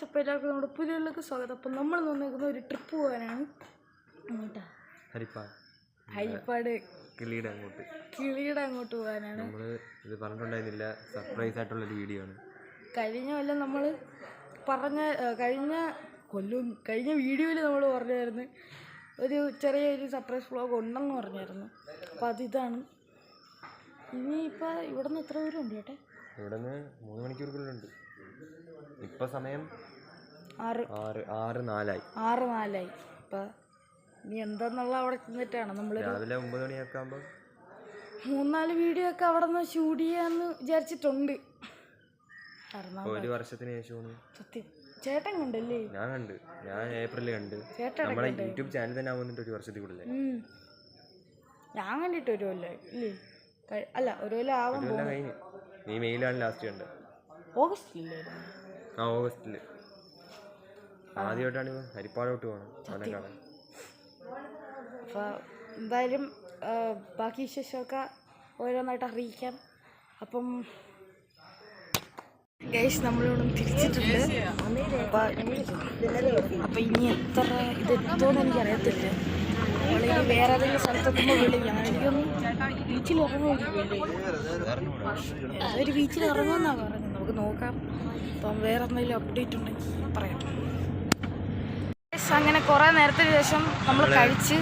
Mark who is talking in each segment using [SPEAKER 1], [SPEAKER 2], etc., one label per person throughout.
[SPEAKER 1] അപ്പോൾ എല്ലാവർക്കും നമ്മുടെ പുതിയതിലേക്ക് സ്വാഗതം. അപ്പം നമ്മൾ വന്നിരിക്കുന്ന ഒരു ട്രിപ്പ് പോകാനാണ്. അങ്ങോട്ടാ ഹരിപ്പാട് കിളിയുടെ അങ്ങോട്ട് പോകാനാണ്.
[SPEAKER 2] നമ്മൾ ഇത് പറഞ്ഞിട്ടുണ്ടായിരുന്നില്ല, സർപ്രൈസ് ആയിട്ടുള്ളൊരു വീഡിയോ ആണ്.
[SPEAKER 1] കഴിഞ്ഞ കൊല്ലം നമ്മൾ കഴിഞ്ഞ വീഡിയോയിൽ നമ്മൾ പറഞ്ഞായിരുന്നു ഒരു ചെറിയൊരു സർപ്രൈസ് വ്ളോഗ് ഉണ്ടെന്ന് പറഞ്ഞായിരുന്നു. അപ്പോൾ അതിതാണ്. ഇനിയിപ്പോൾ ഇവിടെ നിന്ന് എത്ര ദൂരം ഉണ്ട് ചേട്ടാ?
[SPEAKER 2] ഇവിടെ നിന്ന് 3 മണിക്കൂറുകളുണ്ട്. ഇപ്പം സമയം
[SPEAKER 1] 6:04. അപ്പം ഇനി എന്താന്നുള്ള അവിടെ ചെന്നിട്ടാണ് നമ്മൾ
[SPEAKER 2] രാവിലെ 9 മണിയൊക്കെ ആകുമ്പോൾ
[SPEAKER 1] 3-4 വീഡിയോ ഒക്കെ അവിടെ നിന്ന് ഷൂട്ട് ചെയ്യാന്ന് വിചാരിച്ചിട്ടുണ്ട്.
[SPEAKER 2] ഒരു വർഷത്തിന് ശേഷമാണ്
[SPEAKER 1] സത്യം. ചേട്ടൻ കണ്ടല്ലേ?
[SPEAKER 2] ഞാൻ കണ്ട്. ഞാൻ ഏപ്രിലിൽ കണ്ട്. നമ്മുടെ യൂട്യൂബ് ചാനൽ തന്നെ ആവുന്നിട്ട് ഒരു വർഷത്തിൽ കൂടുതൽ
[SPEAKER 1] ഞാൻ കണ്ടിട്ട് ഒരു കൊല്ലം ഇല്ലേ? അല്ല, ഒരു കൊല്ലം ആവാൻ
[SPEAKER 2] കഴിഞ്ഞു. നീ മെയിലാണ് ലാസ്റ്റ് കണ്ടത്.
[SPEAKER 1] ഓഗസ്റ്റിലായിരുന്നു.
[SPEAKER 2] ഓഗസ്റ്റില് ആദ്യമായിട്ടാണ് ഹരിപ്പാടോട്ട് പോകണം അവനെ കാണാൻ.
[SPEAKER 1] അപ്പോൾ എന്തായാലും ബാക്കി വിശേഷമൊക്കെ ഓരോന്നായിട്ട് അറിയിക്കാം. അപ്പം ഗൈസ് നമ്മളിവിടെ തിരിച്ചിട്ടുണ്ട്. അപ്പം ഇനി എത്ര ഇതെത്തോന്ന് എനിക്കറിയത്തില്ല. നമ്മളിനി വേറെ ഏതെങ്കിലും സ്ഥലത്തെത്തുമ്പോൾ വിളിക്കാം. എനിക്കൊന്നും ബീച്ചിൽ ഏതൊരു ബീച്ചിൽ ഇറങ്ങുമെന്നാണ് പറഞ്ഞത്. നമുക്ക് നോക്കാം. അപ്പം വേറെ എന്തെങ്കിലും അപ്ഡേറ്റ് ഉണ്ടെങ്കിൽ പറയാം. അങ്ങനെ കുറേ നേരത്തിന് ശേഷം നമ്മൾ കഴിച്ച്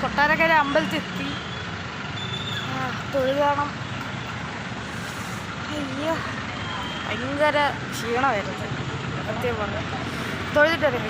[SPEAKER 1] കൊട്ടാരക്കര അമ്പലത്തിലെത്തി. തൊഴുകണം. അയ്യോ, ഭയങ്കര ക്ഷീണമായിരുന്നു സത്യം പറഞ്ഞു. തൊഴുതിട്ട് വരാം.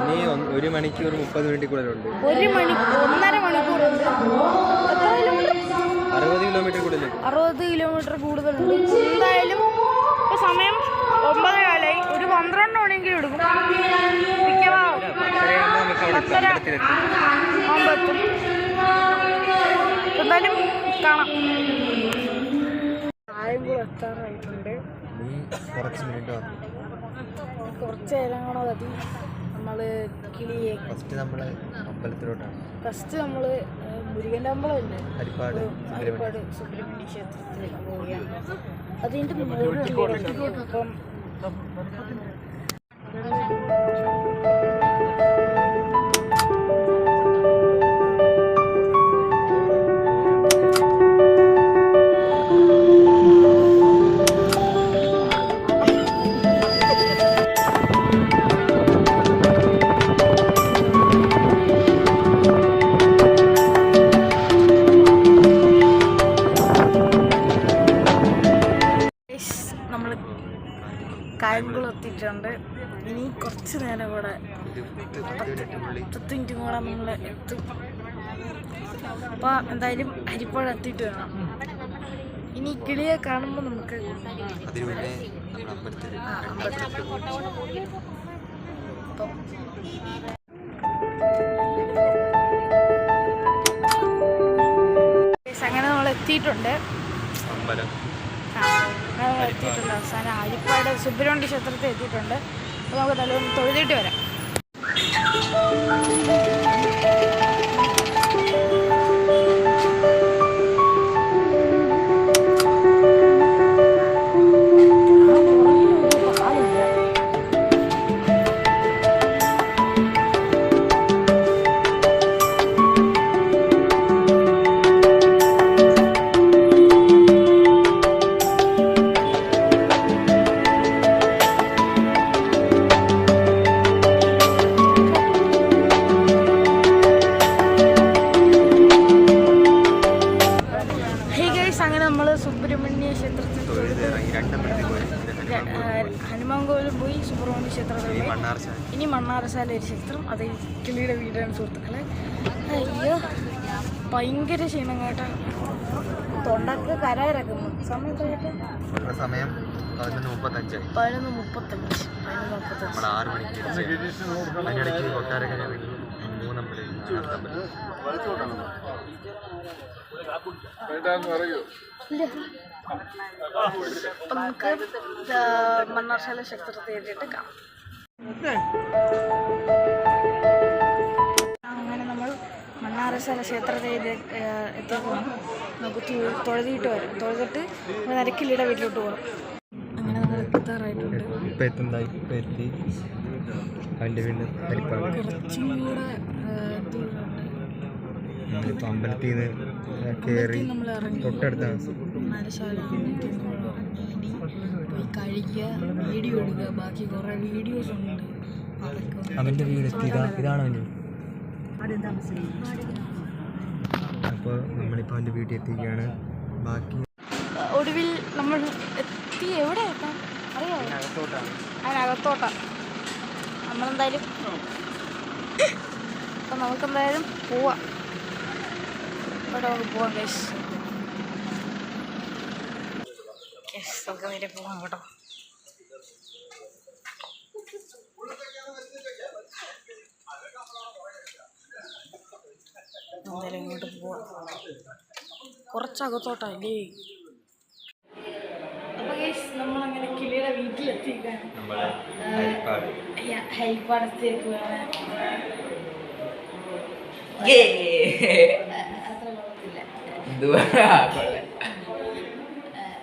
[SPEAKER 2] ഇനി 1 മണിക്കൂർ 30 മിനിറ്റ് കൂടുതലുണ്ട്.
[SPEAKER 1] 1.5 മണിക്കൂറുണ്ട്.
[SPEAKER 2] 60 കിലോമീറ്റർ കൂടുതലുണ്ട്.
[SPEAKER 1] എന്തായാലും ഇപ്പോൾ സമയം 9:15. ഒരു 12 മണിയെങ്കിലും എടുക്കും. എന്തായാലും കാണാം. ആയങ്കുളം എത്താറായിട്ടുണ്ട്.
[SPEAKER 2] കുറച്ച്
[SPEAKER 1] നേരം കൂടെ മതി. നമ്മൾ കിളിയെ ഫസ്റ്റ് നമ്മൾ മുരുകൻ്റെ അമ്പലമല്ലേ ഹരിപ്പാട് സുബ്രഹ്മണ്യ ക്ഷേത്രത്തിലേക്ക് പോവുകയാണ്. അതിൻ്റെ അപ്പം കായംകുളം എത്തിയിട്ടുണ്ട്. ഇനി കുറച്ച് നേരം കൂടെ 10 മിനിറ്റും കൂടെ നമ്മൾ എത്തും. അപ്പോൾ എന്തായാലും ഹരിപ്പാട് എത്തിയിട്ട് വേണം. ഇനി കിളിയെ കാണുമ്പോൾ നമുക്ക് അങ്ങനെ നമ്മൾ എത്തിയിട്ടുണ്ട്. അവസാനം ഹരിപ്പാട് സുബ്രഹ്മണ്യ ക്ഷേത്രത്തിൽ എത്തിയിട്ടുണ്ട്. അപ്പോൾ നമുക്ക് നല്ലൊന്ന് തൊഴുതിട്ട് വരാം. സുബ്രഹ്മണ്യ ക്ഷേത്രത്തിൽ
[SPEAKER 2] തൊഴുത് ഇറങ്ങി 2 അമ്പലത്തിൽ പോയി.
[SPEAKER 1] ഹനുമാൻ കോവിലും പോയി, സുബ്രഹ്മണ്യ ക്ഷേത്രത്തിൽ പോയി.
[SPEAKER 2] മണ്ണാർശാല
[SPEAKER 1] ഇനി മണ്ണാറശാല ഒരു ക്ഷേത്രം, അത് കിളിയുടെ വീടാണ് സുഹൃത്തുക്കളെ. അയ്യോ ഭയങ്കര ക്ഷീണം കേട്ടോ, തൊണ്ടക്ക് കരയിറക്കുന്നു. സമയം
[SPEAKER 2] സമയം 11:35.
[SPEAKER 1] 11:35.
[SPEAKER 2] നമ്മൾ 6 മണിക്ക് അതിനിടയ്ക്ക് കൊട്ടാരക്കര 3 അമ്പലം 4 അമ്പലം.
[SPEAKER 1] അപ്പം നമുക്ക് മണ്ണാർശാല ക്ഷേത്രത്തിൽ എത്തിയിട്ട് കാണാം. അങ്ങനെ നമ്മൾ മണ്ണാറശാല ക്ഷേത്രത്തിൽ എത്തിയപ്പോൾ നമുക്ക് തൊഴുതിയിട്ട് വരാം. തൊഴുതിട്ട് നരക്കിളിയുടെ വീട്ടിലോട്ട് പോകാം. അങ്ങനെ നമ്മൾ എത്താറായിട്ടുണ്ട്.
[SPEAKER 2] ഇപ്പം എത്തി അതിൻ്റെ വീണ്ടും
[SPEAKER 1] കുറച്ചും കൂടെ
[SPEAKER 2] നമ്മളിപ്പോൾ അമ്പലത്തിൽ നിന്ന് കയറി
[SPEAKER 1] നമ്മൾ ഇറങ്ങി
[SPEAKER 2] തൊട്ടടുത്താണ്.
[SPEAKER 1] മണ്ണാറശാല പോയി കഴിക്കുക, വീഡിയോ എടുക്കുക. ബാക്കി കുറേ വീഡിയോസ് ഉണ്ട്.
[SPEAKER 2] അവൻ്റെ വീട് എത്തിയതാ, ഇതാണ് അവൻ്റെ. അപ്പോൾ നമ്മളിപ്പോൾ അവൻ്റെ വീട്ടിൽ എത്തിക്കുകയാണ്. ബാക്കി
[SPEAKER 1] ഒടുവിൽ നമ്മൾ എത്തി. എവിടെ എത്താൻ അറിയാമോ? അതിനകത്തോട്ടാണ് നമ്മളെന്തായാലും. അപ്പം നമുക്കെന്തായാലും പോവാം. ഇവിടെ നമുക്ക് പോവാം ഗൈസ്. നമുക്ക് നേരെ പോവാം കേട്ടോ. എന്തായാലും ഇങ്ങോട്ട് പോവാം. കുറച്ചകത്തോട്ടല്ലേ. അപ്പോൾ ഗൈസ് നമ്മളങ്ങനെ കിളിയുടെ വീട്ടിലെത്തിക്കാണ്. ഹരിപ്പാടത്തേക്കാണ്. അത്ര കുഴപ്പമില്ല.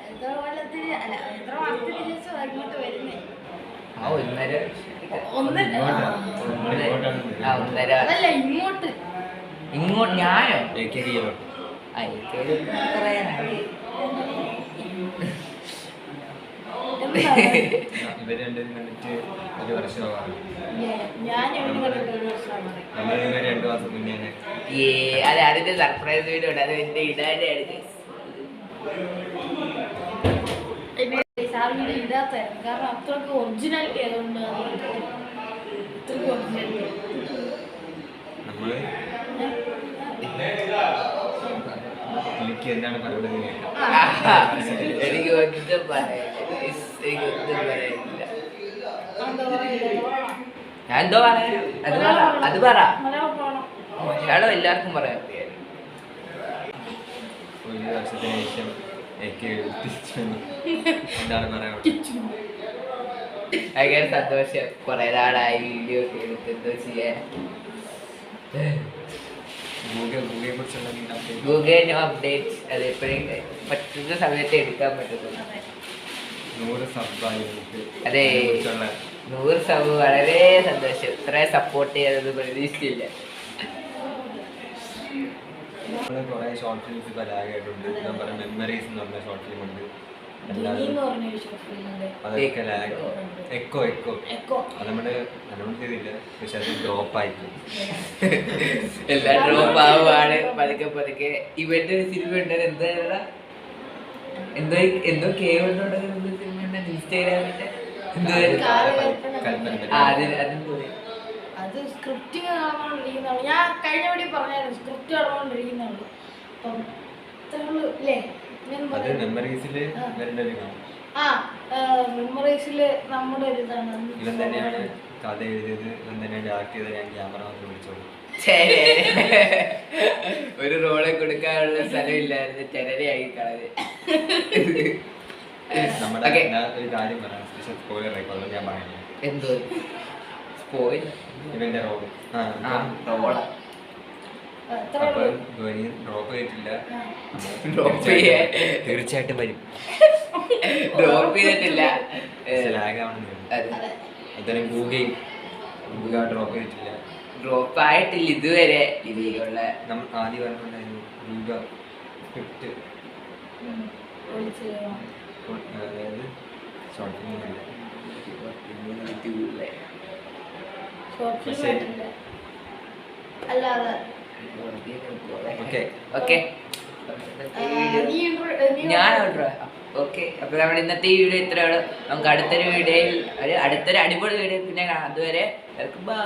[SPEAKER 1] എത്ര മാസത്തിന് ശേഷം ഇങ്ങോട്ട് വരുന്നേ? അതല്ല ഇങ്ങോട്ട്.
[SPEAKER 3] ഞാനോ
[SPEAKER 2] ഇവർ രണ്ടും കണ്ടിട്ട് 1 വർഷമാണ്.
[SPEAKER 1] ഞാൻ
[SPEAKER 2] 2 മാസം മുന്നേ.
[SPEAKER 3] അതെ, അതിന്റെ സർപ്രൈസ് വീഡിയോ ഉണ്ട്. അത് എന്റെ ഇടാനാണ്.
[SPEAKER 1] ഇടാത്തായിരുന്നു കാരണം അത്രയ്ക്ക് ഒറിജിനാലിറ്റി ആയതുകൊണ്ട്. അത്രയ്ക്ക് ഒറിജിനാലിറ്റി
[SPEAKER 2] നമ്മള് എനിക്ക് എന്താണ് പറയുന്നത്?
[SPEAKER 3] എനിക്ക് ഒന്നും പറയാനില്ല. ഞാൻ എന്തോ പറയാ, അത് പറ. മലയാളം എല്ലാവർക്കും പറയാൻ അറിയാം.
[SPEAKER 2] 1 വർഷത്തിന് ശേഷം എനിക്ക് എന്താണ് പറയാനുള്ളത്?
[SPEAKER 3] ഭയങ്കര സന്തോഷം. കുറെ നാളായി വീഡിയോ ഒക്കെ എടുത്ത് എന്തോ ചെയ്യാൻ. ഗൂഗിൾ അപ്ഡേറ്റ്സ് അത് എപ്പോഴും പറ്റുന്ന സമയത്ത് എടുക്കാൻ പറ്റത്തുള്ളൂ.
[SPEAKER 2] 100 സബ്സ്ക്രൈബ്.
[SPEAKER 3] അതെ, 100 സബ്. വളരെ സന്തോഷം. ഇത്ര സപ്പോർട്ട് ചെയ്യാനത് പ്രതീക്ഷിച്ചില്ല.
[SPEAKER 2] നമ്മൾ കുറേ ഷോർട്ട് ഫിലിംസ് ഇപ്പോൾ ലാഗായിട്ടുണ്ട്. നമ്മുടെ മെമ്മറീസ് എന്ന് പറഞ്ഞ ഷോർട്ട് ഫിലിം ഉണ്ട്. അതൊക്കെ ലാഗ്. എക്കോ അത് നമ്മൾ നല്ലോണം ചെയ്തില്ല, പക്ഷെ അത് ഡ്രോപ്പ് ആയിട്ട്
[SPEAKER 3] എല്ലാം ഡ്രോപ്പ് ആവുകയാണ് പതുക്കെ പതുക്കെ. ഇവന്റെ ഒരു സിനിമ ഉണ്ടായിരുന്നു, എന്താ എന്തോ കേവലുണ്ടാകുന്ന സിനിമ ഉണ്ടായിരുന്നു ഇൻസ്റ്റാഗ്രാമിന്റെ.
[SPEAKER 1] അത് സ്ക്രിപ്റ്റിങ് നടന്നുകൊണ്ടിരിക്കുന്നതാണ്. ഞാൻ കഴിഞ്ഞ വഴി പറഞ്ഞായിരുന്നു സ്ക്രിപ്റ്റ് നടന്നുകൊണ്ടിരിക്കുന്നതാണ്. അപ്പം ഇത്രയുള്ളൂ അല്ലേ?
[SPEAKER 2] അത് മെമ്മറീസിൽ
[SPEAKER 1] മെമ്മറീസില് നമ്മുടെ ഒരു ഇതാണ്.
[SPEAKER 2] ഇവൻ തന്നെയാണ് കഥ എഴുതിയത്, ഇവൻ തന്നെയാണ് ആക്ട് ചെയ്തത്. ഞാൻ ക്യാമറ മാത്രം വിളിച്ചോളൂ.
[SPEAKER 3] ഒരു റോളെ കൊടുക്കാനുള്ള സ്ഥലമില്ലായിരുന്നു, ചെരയായി കളത്.
[SPEAKER 2] നമ്മുടെ ഒരു കാര്യം പറയാം, സ്പെഷ്യൽ സ്പോയിലർ ആയിക്കോളൂ. ഞാൻ പറയുന്നത്
[SPEAKER 3] എന്തോ സ്പോയിലർ.
[SPEAKER 2] ഇവന്റെ റോള്
[SPEAKER 3] റോള
[SPEAKER 2] അപ്പൊ ധ്വനി ഡ്രോപ്പ് ചെയ്തിട്ടില്ല. തീർച്ചയായിട്ടും വരും.
[SPEAKER 3] ഡ്രോപ്പ് ചെയ്തിട്ടില്ല,
[SPEAKER 2] അതുപോലെ ഗൂഗിൾ ഡ്രോപ്പ് ചെയ്തിട്ടില്ല.
[SPEAKER 3] ഡ്രോപ്പ് ആയിട്ടില്ല ഇതുവരെ. ഇതിലുള്ള
[SPEAKER 2] നമ്മൾ ആദ്യം പറഞ്ഞിട്ടുണ്ടായിരുന്നു ഗൂഗിൾ സ്ക്രിപ്റ്റ്, അതായത് ഷോർട്ട് ഫിലിം അല്ല.
[SPEAKER 1] അല്ലാതെ
[SPEAKER 2] ഓക്കെ
[SPEAKER 3] ഓക്കെ ഞാൻ ഓർഡർ ഓക്കെ. അപ്പോൾ നമ്മുടെ ഇന്നത്തെ ഈ വീഡിയോ ഇത്രയുള്ളൂ. നമുക്ക് അടുത്തൊരു വീഡിയോയിൽ അടുത്തൊരു അടിപൊളി വീഡിയോ പിന്നെ കാണാം. അതുവരെ ബൈ.